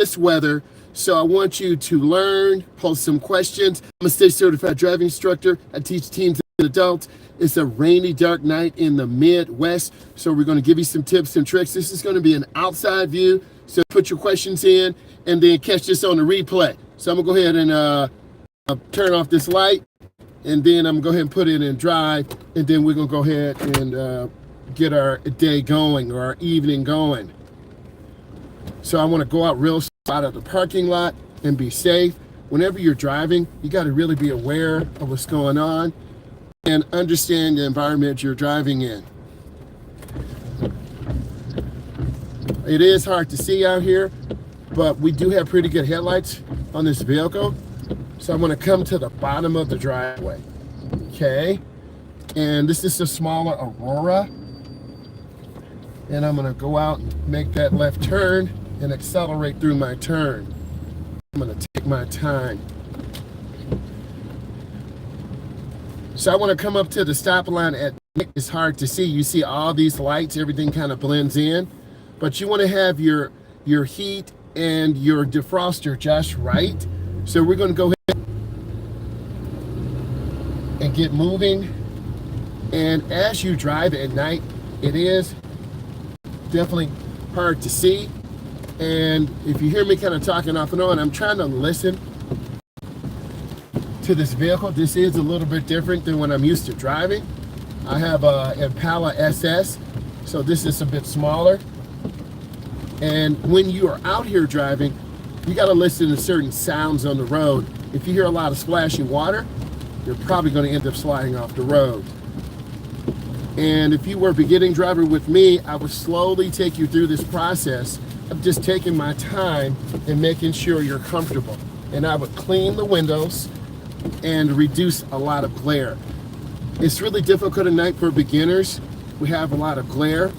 this weather. So I want you to learn, post some questions. I'm a state certified driving instructor. I teach teens and adults. It's a rainy, dark night in the Midwest. So we're going to give you some tips and tricks. This is going to be an outside view. So put your questions in and then catch this on the replay. So I'm going to go ahead and turn off this light. And then I'm going to go ahead and put it in drive. And then we're going to go ahead and get our day going or our evening going. So I want to go out real out of the parking lot and be safe. Whenever you're driving, you got to really be aware of what's going on and understand the environment you're driving in. It is hard to see out here, but we do have pretty good headlights on this vehicle. So I'm going to come to the bottom of the driveway. Okay. And this is a smaller Aurora. And I'm going to go out and make that left turn and accelerate through my turn. I'm going to take my time. So I want to come up to the stop line at night. It's hard to see. You see all these lights, everything kind of blends in. But you want to have your heat and your defroster just right. So we're going to go ahead and get moving. And as you drive at night, it is definitely hard to see. And if you hear me kind of talking off and on, I'm trying to listen to this vehicle. This is a little bit different than when I'm used to driving. I have a Impala SS, so this is a bit smaller. And when you are out here driving, you got to listen to certain sounds on the road. If you hear a lot of splashing water, you're probably going to end up sliding off the road. And if you were a beginning driver with me, I would slowly take you through this process of just taking my time and making sure you're comfortable. And I would clean the windows and reduce a lot of glare. It's really difficult at night for beginners. We have a lot of glare.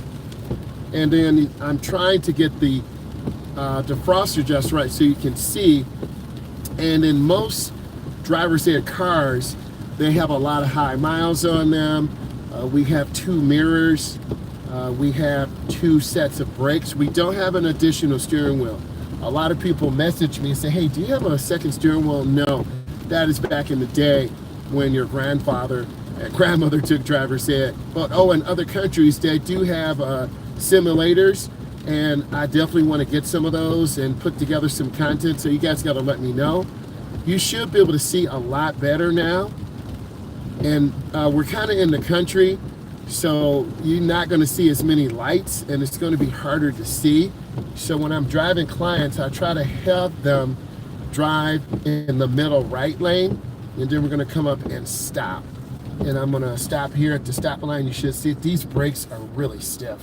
And then I'm trying to get the defroster just right so you can see. And in most driver's ed cars, they have a lot of high miles on them. We have 2 mirrors. We have 2 sets of brakes. We don't have an additional steering wheel. A lot of people message me and say, hey, do you have a second steering wheel? No, that is back in the day when your grandfather and grandmother took driver's ed. But in other countries, they do have simulators, and I definitely want to get some of those and put together some content, so you guys got to let me know. You should be able to see a lot better now. And we're kind of in the country, so you're not going to see as many lights, and it's going to be harder to see. So when I'm driving clients, I try to have them drive in the middle right lane, and then we're going to come up and stop. And I'm going to stop here at the stop line. You should see these brakes are really stiff.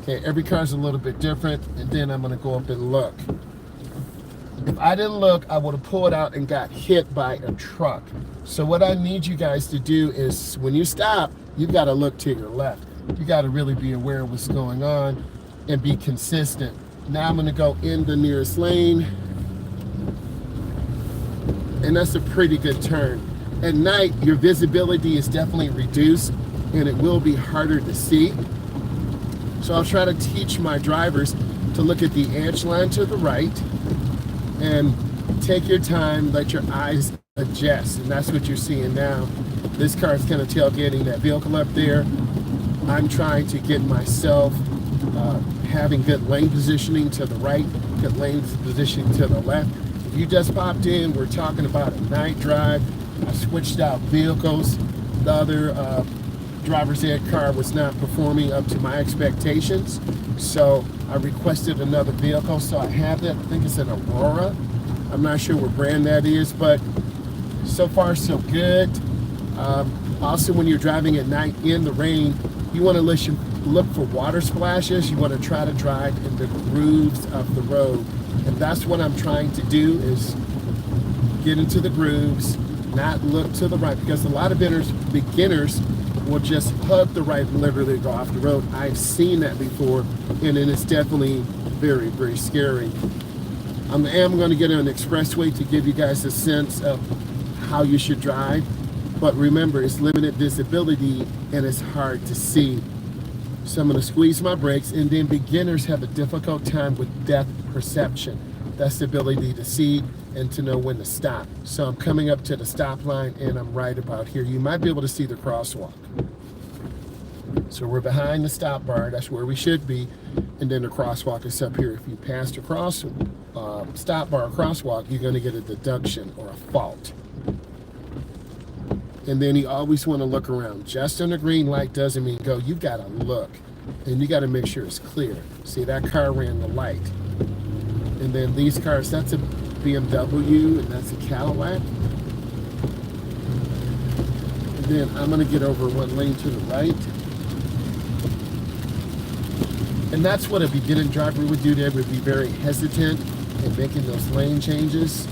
Okay, every car's a little bit different, and then I'm going to go up and look. If I didn't look, I would have pulled out and got hit by a truck. So what I need you guys to do is when you stop, you've got to look to your left. You got to really be aware of what's going on and be consistent. Now I'm going to go in the nearest lane. And that's a pretty good turn. At night, your visibility is definitely reduced and it will be harder to see. So I'll try to teach my drivers to look at the edge line to the right and take your time, let your eyes adjust. And that's what you're seeing now. This car is kind of tailgating that vehicle up there. I'm trying to get myself having good lane positioning to the right, good lane positioning to the left. If you just popped in, we're talking about a night drive. I switched out vehicles. The other driver's ed car was not performing up to my expectations. So I requested another vehicle. So I have that. I think it's an Aurora. I'm not sure what brand that is, but so far so good. Also, when you're driving at night in the rain, you want to look for water splashes. You want to try to drive in the grooves of the road. And that's what I'm trying to do, is get into the grooves, not look to the right, because a lot of beginners will just hug the right and literally go off the road. I've seen that before, and it is definitely very, very scary. I am going to get on an expressway to give you guys a sense of how you should drive. But remember, it's limited visibility and it's hard to see. So I'm going to squeeze my brakes, and then beginners have a difficult time with depth perception. That's the ability to see and to know when to stop. So I'm coming up to the stop line and I'm right about here. You might be able to see the crosswalk. So we're behind the stop bar, that's where we should be, and then the crosswalk is up here. If you pass the stop bar crosswalk, you're going to get a deduction or a fault. And then you always want to look around. Just on a green light doesn't mean go. You got to look, and you got to make sure it's clear. See, that car ran the light. And then these cars, that's a BMW, and that's a Cadillac. And then I'm going to get over one lane to the right. And that's what a beginning driver would do. They would be very hesitant in making those lane changes.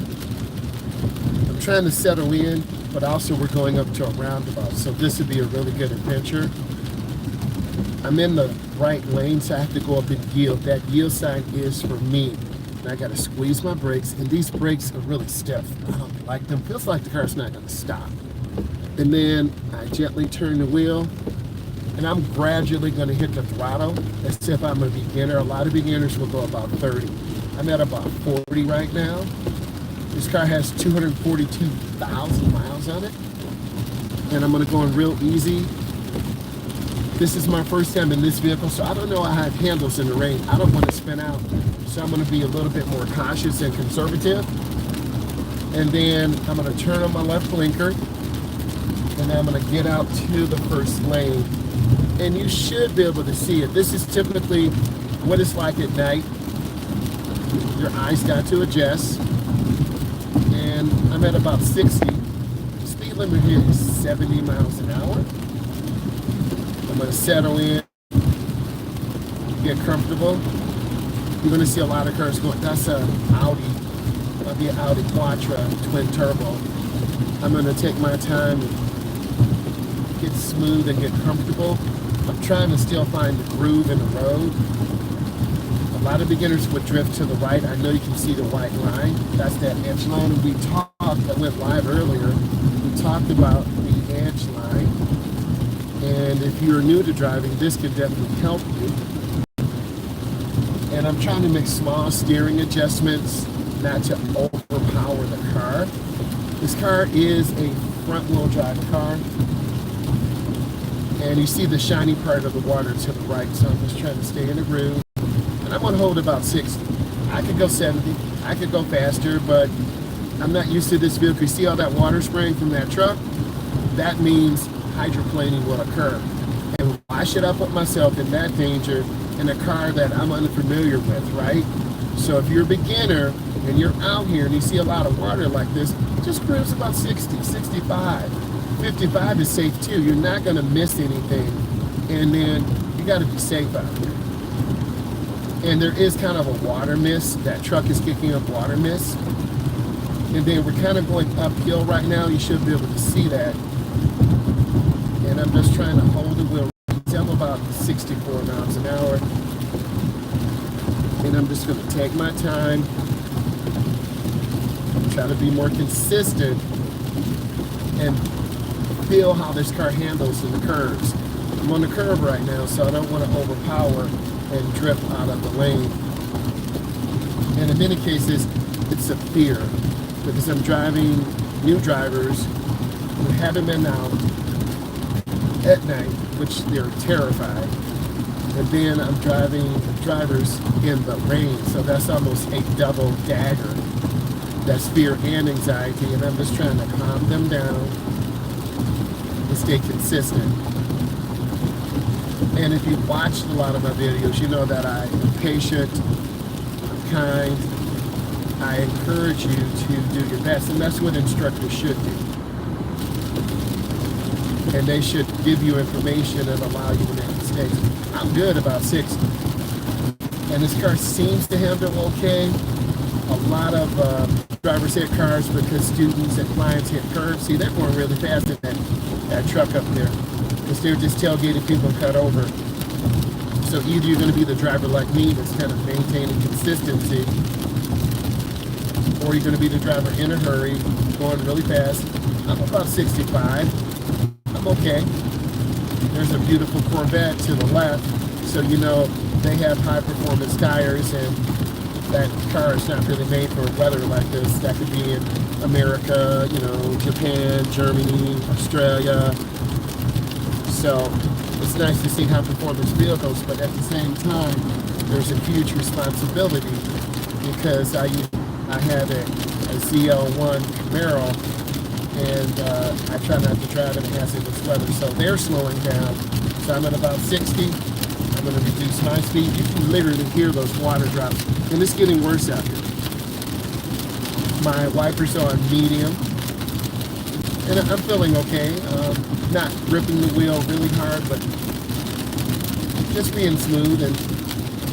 I'm trying to settle in, but also we're going up to a roundabout, so this would be a really good adventure. I'm in the right lane, so I have to go up and yield. That yield sign is for me. And I got to squeeze my brakes, and these brakes are really stiff. I don't like them. Feels like the car's not going to stop. And then I gently turn the wheel, and I'm gradually going to hit the throttle as if I'm a beginner. A lot of beginners will go about 30. I'm at about 40 right now. This car has 242,000 miles on it, and I'm going to go in real easy. This is my first time in this vehicle, so I don't know how it handles in the rain. I don't want to spin out, so I'm going to be a little bit more cautious and conservative. And then I'm going to turn on my left blinker, and then I'm going to get out to the first lane. And you should be able to see it. This is typically what it's like at night. Your eyes got to adjust. And I'm at about 60. The speed limit here is 70 miles an hour. I'm going to settle in, get comfortable. You're going to see a lot of cars going. That's an Audi. That'll be an Audi Quattro twin turbo. I'm going to take my time and get smooth and get comfortable. I'm trying to still find the groove in the road. A lot of beginners would drift to the right. I know you can see the white line. That's that edge line. We talked, I went live earlier, we talked about the edge line. And if you're new to driving, this can definitely help you. And I'm trying to make small steering adjustments, not to overpower the car. This car is a front-wheel drive car. And you see the shiny part of the water to the right, so I'm just trying to stay in the groove. And I'm going to hold about 60. I could go 70, I could go faster, but I'm not used to this vehicle. You see all that water spraying from that truck? That means hydroplaning will occur. And why should I put myself in that danger in a car that I'm unfamiliar with, right? So if you're a beginner and you're out here and you see a lot of water like this, just cruise about 60, 65. 55 is safe too. You're not going to miss anything. And then you got to be safe out here. And there is kind of a water mist. That truck is kicking up water mist. And then we're kind of going uphill right now. You should be able to see that. And I'm just trying to hold the wheel. I'm about 64 miles an hour. And I'm just going to take my time. Try to be more consistent and feel how this car handles in the curves. I'm on the curve right now, so I don't want to overpower and drift out of the lane. And in many cases, it's a fear because I'm driving new drivers who haven't been out at night, which they're terrified. And then I'm driving drivers in the rain, so that's almost a double dagger. That's fear and anxiety, and I'm just trying to calm them down and stay consistent. And if you've watched a lot of my videos, you know that I am patient, I'm kind, I encourage you to do your best, and that's what instructors should do. And they should give you information and allow you to make mistakes. I'm good about 60. And this car seems to handle okay. A lot of drivers hit cars because students and clients hit curves. See, they're going really fast in that truck up there because they're just tailgating people and cut over. So either you're going to be the driver like me that's kind of maintaining consistency, or you're going to be the driver in a hurry, going really fast. I'm about 65. I'm okay. There's a beautiful Corvette to the left, so you know they have high performance tires, and that car is not really made for weather like this. That could be in America, you know, Japan, Germany, Australia. So it's nice to see high performance vehicles, but at the same time, there's a huge responsibility because I have a ZL1 Camaro, and I try not to drive in hazardous weather. So they're slowing down. So I'm at about 60. I'm going to reduce my speed. You can literally hear those water drops, and it's getting worse out here. My wipers are on medium, and I'm feeling okay. Not gripping the wheel really hard, but just being smooth, and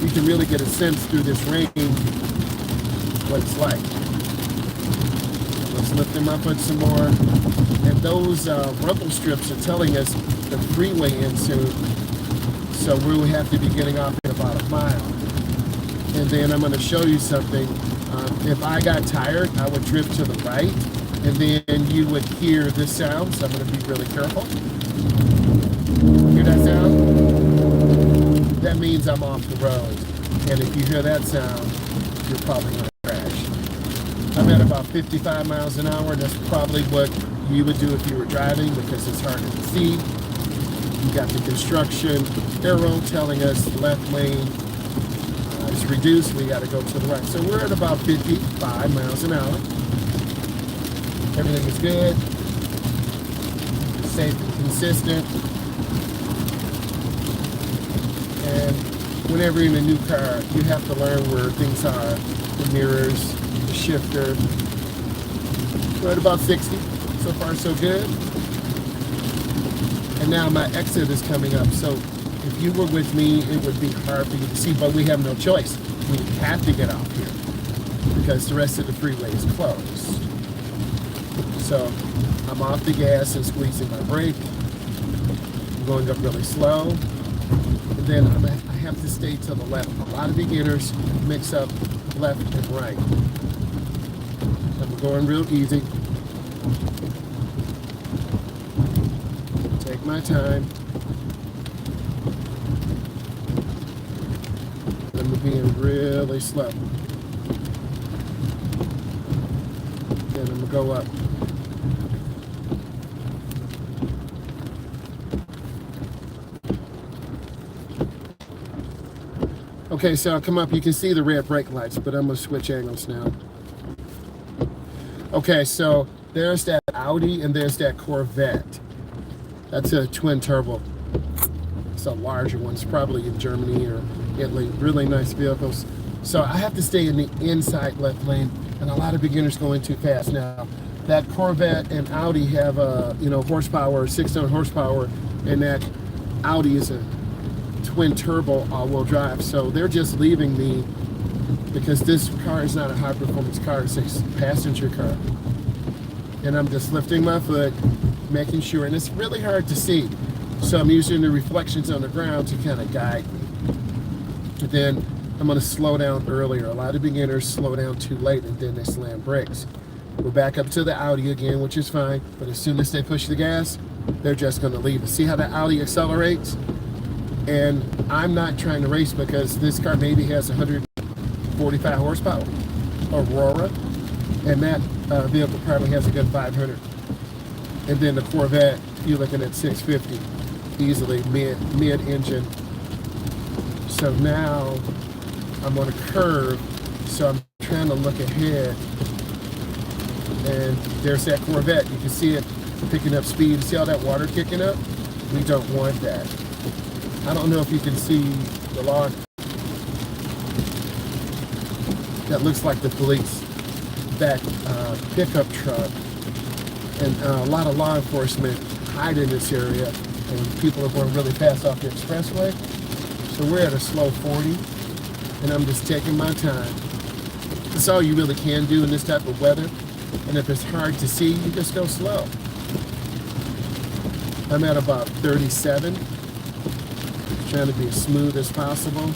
you can really get a sense through this rain what it's like. Let's lift them up some more. And those rumble strips are telling us the freeway in soon. So we will have to be getting off in about a mile. And then I'm going to show you something. If I got tired, I would drift to the right. And then you would hear this sound. So I'm going to be really careful. Hear that sound? That means I'm off the road. And if you hear that sound, you're probably going to crash. I'm at about 55 miles an hour. That's probably what you would do if you were driving because it's harder to see. You got the construction arrow telling us left lane is reduced. We got to go to the right. So we're at about 55 miles an hour. Everything is good. Safe and consistent. And whenever you're in a new car, you have to learn where things are. The mirrors, the shifter. We're at about 60. So far, so good. And now my exit is coming up. So if you were with me, it would be hard for you to see, but we have no choice. We have to get off here because the rest of the freeway is closed. So I'm off the gas and squeezing my brake. I'm going up really slow. And then I have to stay to the left. A lot of beginners mix up left and right. I'm going real easy. Take my time. I'm being really slow. Then I'm gonna go up. Okay, so I'll come up. You can see the red brake lights, but I'm gonna switch angles now. Okay, so there's that Audi and there's that Corvette. That's a twin turbo. It's a larger one. It's probably in Germany or Italy. Really nice vehicles. So I have to stay in the inside left lane, and a lot of beginners going too fast. Now, that Corvette and Audi have horsepower, 600 horsepower, and that Audi is a twin turbo all-wheel drive. So they're just leaving me because this car is not a high-performance car. It's a passenger car. And I'm just lifting my foot, making sure, and it's really hard to see. So I'm using the reflections on the ground to kind of guide me. And then I'm going to slow down earlier. A lot of beginners slow down too late and then they slam brakes. We're back up to the Audi again, which is fine. But as soon as they push the gas, they're just going to leave us. See how the Audi accelerates? And I'm not trying to race because this car maybe has 145 horsepower, Aurora, and that vehicle probably has a good 500. And then the Corvette, you're looking at 650, easily mid-engine. So now I'm on a curve, so I'm trying to look ahead. And there's that Corvette. You can see it picking up speed. See all that water kicking up? We don't want that. I don't know if you can see the log. That looks like the police. That pickup truck. And a lot of law enforcement hide in this area. And people are going really fast off the expressway. So we're at a slow 40. And I'm just taking my time. That's all you really can do in this type of weather. And if it's hard to see, you just go slow. I'm at about 37. Trying to be as smooth as possible.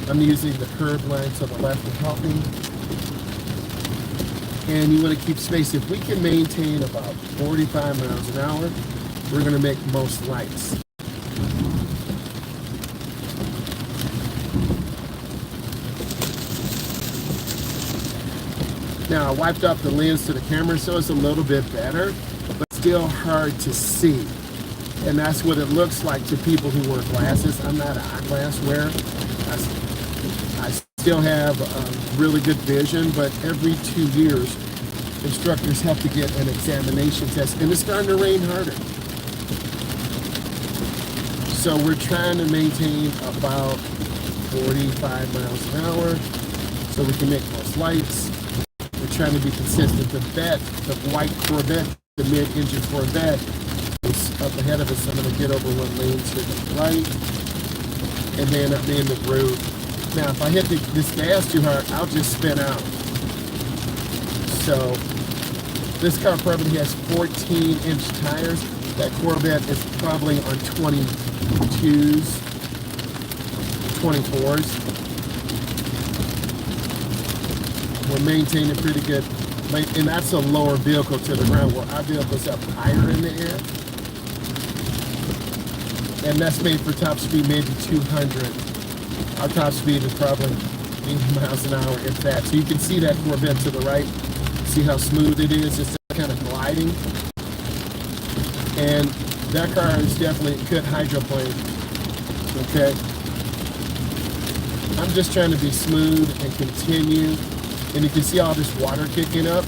I'm using the curb line to the left to help me. And you want to keep space. If we can maintain about 45 miles an hour, we're going to make most lights. Now I wiped off the lens to the camera, so it's a little bit better, but still hard to see. And that's what it looks like to people who wear glasses. I'm not an eyeglass wearer. I still have really good vision, but every 2 years, instructors have to get an examination test, and it's starting to rain harder. So we're trying to maintain about 45 miles an hour so we can make most lights. We're trying to be consistent. The white Corvette, the mid-engine Corvette, is up ahead of us. I'm going to get over one lane to the right, and then I'm in the groove. Now, if I hit this gas too hard, I'll just spin out. So this car probably has 14-inch tires. That Corvette is probably on 22s, 24s. We're maintaining pretty good, and that's a lower vehicle to the ground, where our vehicle's up higher in the air. And that's made for top speed, maybe 200. Our top speed is probably 80 miles an hour, if that. So you can see that Corvette to the right. See how smooth it is? It's kind of gliding. And that car is definitely a good hydroplane. Okay? I'm just trying to be smooth and continue. And you can see all this water kicking up.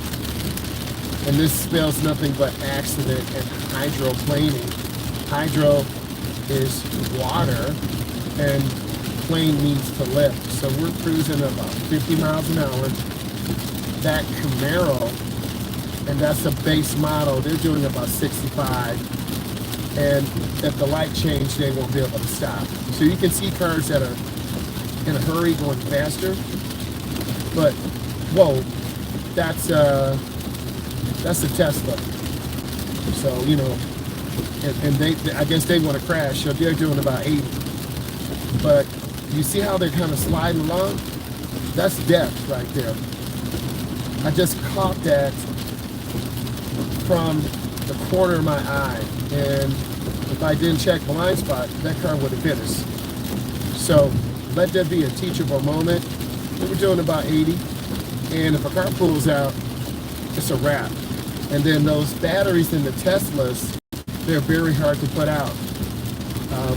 And this spells nothing but accident and hydroplaning. Hydro is water, and plane needs to lift. So we're cruising about 50 miles an hour. That Camaro, and that's a base model, they're doing about 65. And if the light change, they won't be able to stop. So you can see cars that are in a hurry going faster. But whoa, that's a Tesla. So, you know, and they, I guess they want to crash, so they're doing about 80. But you see how they're kind of sliding along? That's death right there. I just caught that from the corner of my eye, and if I didn't check blind spot, that car would have hit us. So let that be a teachable moment. We were doing about 80, and if a car pulls out, it's a wrap. And then those batteries in the Teslas, they're very hard to put out.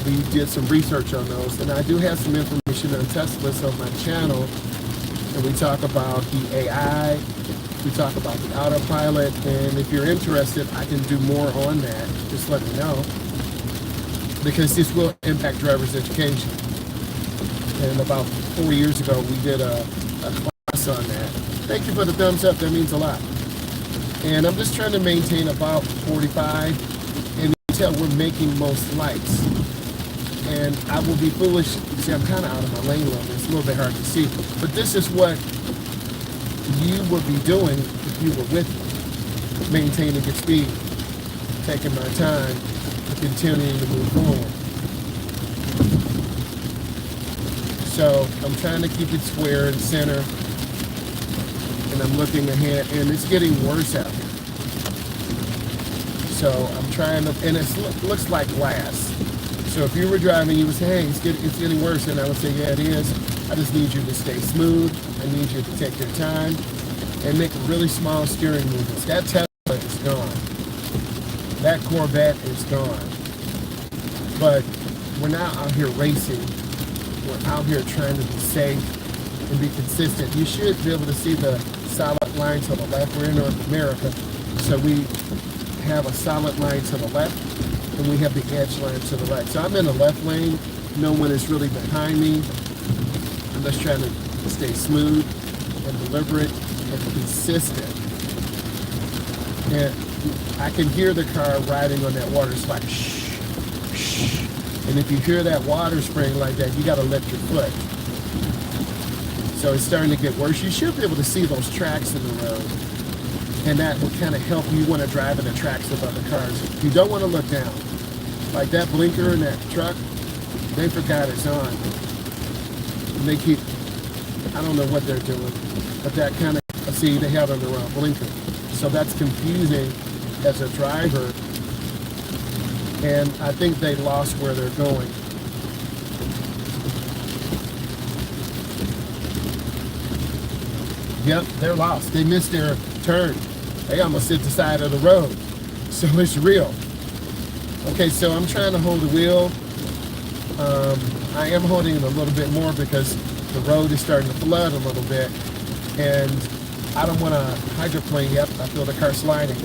We did some research on those, and I do have some information on Teslas on my channel, and we talk about the AI, we talk about the autopilot, and if you're interested, I can do more on that. Just let me know, because this will impact driver's education. And about 4 years ago, we did a class on that. Thank you for the thumbs up, that means a lot. And I'm just trying to maintain about 45, and you can tell we're making most lights. And I will be foolish, see, I'm kind of out of my lane a little bit, it's a little bit hard to see, but this is what you would be doing if you were with me, maintaining good speed, taking my time, and continuing to move forward. So I'm trying to keep it square and center, and I'm looking ahead, and it's getting worse out here. So I'm trying to, and it looks like glass. So if you were driving, you would say, hey, it's getting worse, and I would say, yeah, it is. I just need you to stay smooth. I need you to take your time and make really small steering movements. That Tesla is gone. That Corvette is gone. But we're not out here racing. We're out here trying to be safe and be consistent. You should be able to see the solid line to the left. We're in North America, so we have a solid line to the left, and we have the edge line to the right. So I'm in the left lane. No one is really behind me. I'm just trying to stay smooth and deliberate and consistent. And I can hear the car riding on that water. It's like shh, shh. And if you hear that water spraying like that, you got to lift your foot. So it's starting to get worse. You should be able to see those tracks in the road. And that will kind of help you when to drive in the tracks of other cars. You don't want to look down. Like that blinker in that truck, they forgot it's on. And they keep, I don't know what they're doing, but that kind of, see, they have on the wrong blinker. So that's confusing as a driver. And I think they lost where they're going. Yep, they're lost. They missed their turn. They almost hit the side of the road. So it's real. Okay, so I'm trying to hold the wheel. I am holding it a little bit more because the road is starting to flood a little bit. And I don't want to hydroplane. Yep, I feel the car sliding.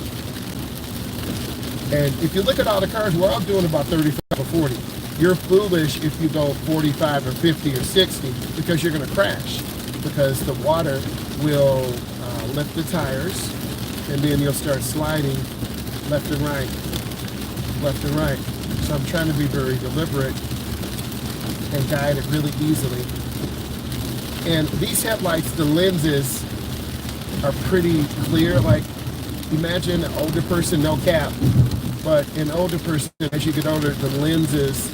And if you look at all the cars, we're all doing about 35 or 40. You're foolish if you go 45 or 50 or 60 because you're going to crash. Because the water will lift the tires, and then you'll start sliding left and right, left and right. So I'm trying to be very deliberate and guide it really easily. And these headlights, the lenses are pretty clear. Like, imagine an older person, no cap, but an older person, as you get older, the lenses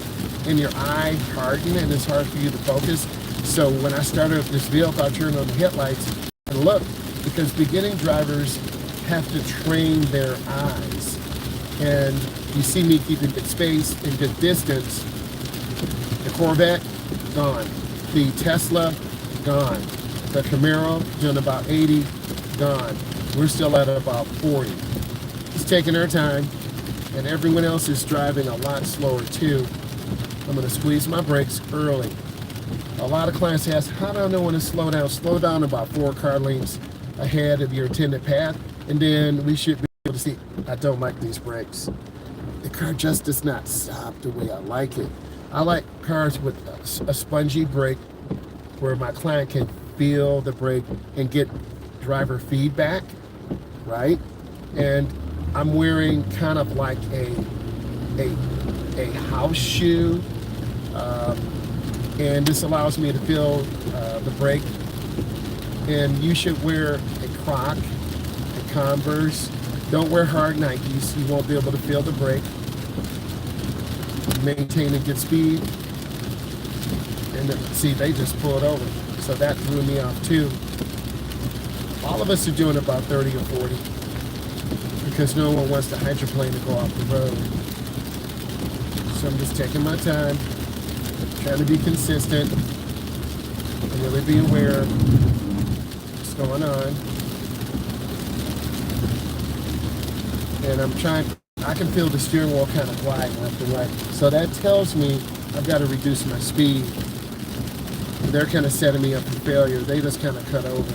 in your eye harden and it's hard for you to focus. So when I started up this vehicle, I turned on the headlights and looked, because beginning drivers have to train their eyes. And you see me keeping good space and good distance. The Corvette, gone. The Tesla, gone. The Camaro, doing about 80, gone. We're still at about 40. It's taking our time, and everyone else is driving a lot slower too. I'm gonna squeeze my brakes early. A lot of clients ask, how do I know when to slow down? Slow down about 4 car lengths ahead of your intended path, and then we should be able to see. I don't like these brakes. The car just does not stop the way I like it. I like cars with a spongy brake where my client can feel the brake and get driver feedback, right? And I'm wearing kind of like a house shoe, and this allows me to feel the brake. And you should wear a Croc, a Converse. Don't wear hard Nikes. You won't be able to feel the brake. Maintain a good speed. And then, see, they just pulled over. So that threw me off too. All of us are doing about 30 or 40 because no one wants the hydroplane to go off the road. So I'm just taking my time, trying to be consistent, and really be aware of what's going on. And I'm trying, I can feel the steering wheel kind of glide left and right. So that tells me I've got to reduce my speed. They're kind of setting me up for failure. They just kind of cut over.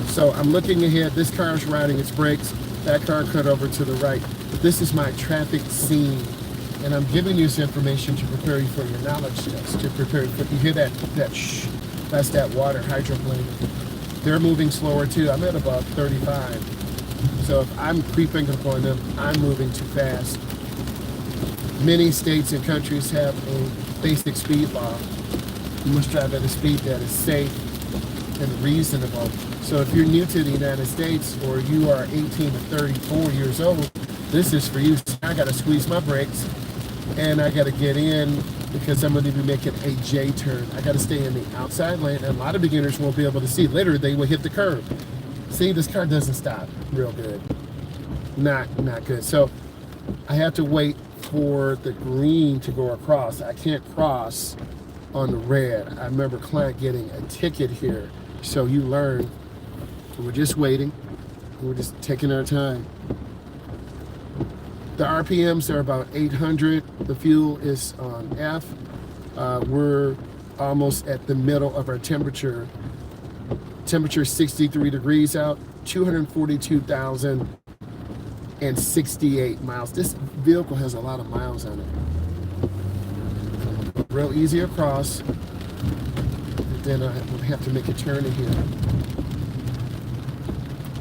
So I'm looking ahead. This car is riding its brakes. That car cut over to the right. This is my traffic scene. And I'm giving you this information to prepare you for your knowledge test, to prepare you for, you hear that shh, that's that water hydroplane. They're moving slower too. I'm at about 35. So if I'm creeping upon them, I'm moving too fast. Many states and countries have a basic speed law. You must drive at a speed that is safe and reasonable. So if you're new to the United States, or you are 18 to 34 years old, this is for you. I gotta squeeze my brakes, and I gotta get in because I'm gonna be making a J turn. I gotta stay in the outside lane, and a lot of beginners won't be able to see. Later, they will hit the curb. See, this car doesn't stop real good. Not good. So I have to wait for the green to go across. I can't cross on the red. I remember a client getting a ticket here. So you learn. We're just waiting. We're just taking our time. The RPMs are about 800. The fuel is on F. We're almost at the middle of our temperature. Temperature 63 degrees out, 242,068 miles. This vehicle has a lot of miles on it. Real easy across. And then I will have to make a turn in here.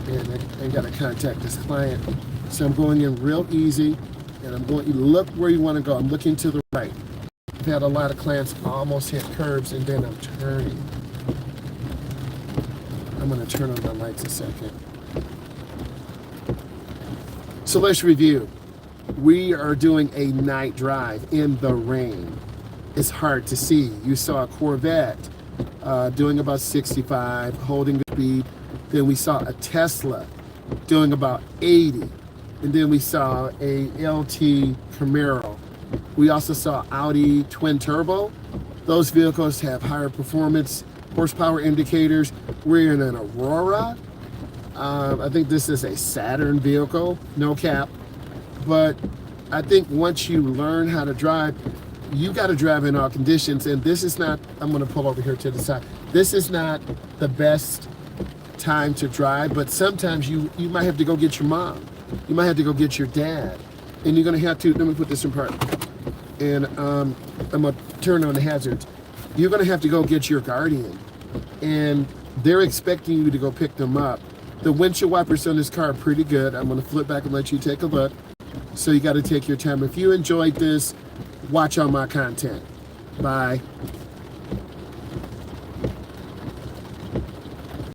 And I got to contact this client. So I'm going in real easy, and I'm going, look where you want to go. I'm looking to the right. I've had a lot of clients almost hit curbs, and then I'm turning. I'm going to turn on the lights a second. So let's review. We are doing a night drive in the rain. It's hard to see. You saw a Corvette doing about 65, holding the speed. Then we saw a Tesla doing about 80. And then we saw a LT Camaro. We also saw Audi twin turbo. Those vehicles have higher performance horsepower indicators. We're in an Aurora. I think this is a Saturn vehicle, no cap. But I think once you learn how to drive, you got to drive in all conditions. And this is not, I'm going to pull over here to the side. This is not the best time to drive, but sometimes you might have to go get your mom. You might have to go get your dad. And you're going to have to, let me put this in park. And I'm going to turn on the hazards. You're going to have to go get your guardian. And they're expecting you to go pick them up. The windshield wipers on this car are pretty good. I'm going to flip back and let you take a look. So you got to take your time. If you enjoyed this, watch all my content. Bye.